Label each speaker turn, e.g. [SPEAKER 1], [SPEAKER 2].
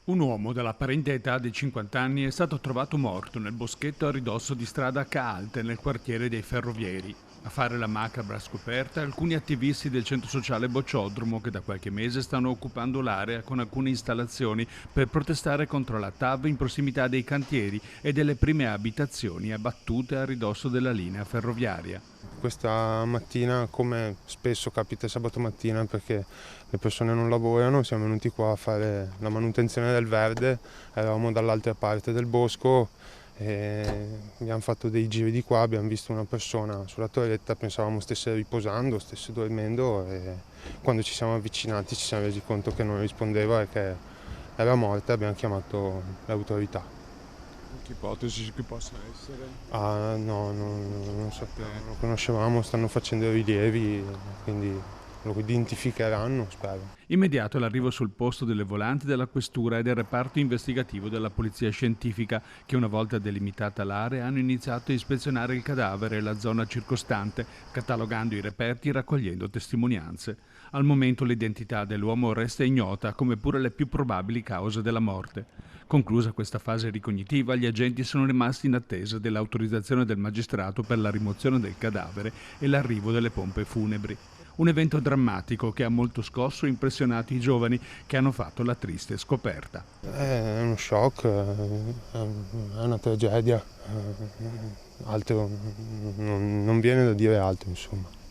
[SPEAKER 1] Un uomo dell'apparente età di 50 anni è stato trovato morto nel boschetto a ridosso di strada Caalte, nel quartiere dei Ferrovieri. A fare la macabra scoperta alcuni attivisti del centro sociale Bocciodromo che da qualche mese stanno occupando l'area con alcune installazioni per protestare contro la TAV in prossimità dei cantieri e delle prime abitazioni abbattute a ridosso della linea ferroviaria.
[SPEAKER 2] Questa mattina, come spesso capita sabato mattina perché le persone non lavorano, siamo venuti qua a fare la manutenzione del verde, eravamo dall'altra parte del bosco e abbiamo fatto dei giri di qua, abbiamo visto una persona sulla torretta, pensavamo stesse riposando, stesse dormendo e quando ci siamo avvicinati ci siamo resi conto che non rispondeva e che era morta e abbiamo chiamato le autorità.
[SPEAKER 1] Che ipotesi che possa essere?
[SPEAKER 2] Ah no, non sappiamo, non lo
[SPEAKER 1] Aspetta.
[SPEAKER 2] conoscevamo, stanno facendo i rilievi, quindi lo identificheranno, spero.
[SPEAKER 1] Immediato l'arrivo sul posto delle volanti della questura e del reparto investigativo della polizia scientifica che una volta delimitata l'area hanno iniziato a ispezionare il cadavere e la zona circostante, catalogando i reperti e raccogliendo testimonianze. Al momento l'identità dell'uomo resta ignota, come pure le più probabili cause della morte. Conclusa questa fase ricognitiva, gli agenti sono rimasti in attesa dell'autorizzazione del magistrato per la rimozione del cadavere e l'arrivo delle pompe funebri. Un evento drammatico che ha molto scosso e impressionato i giovani che hanno fatto la triste scoperta.
[SPEAKER 2] È uno shock, è una tragedia, altro non viene da dire altro, insomma.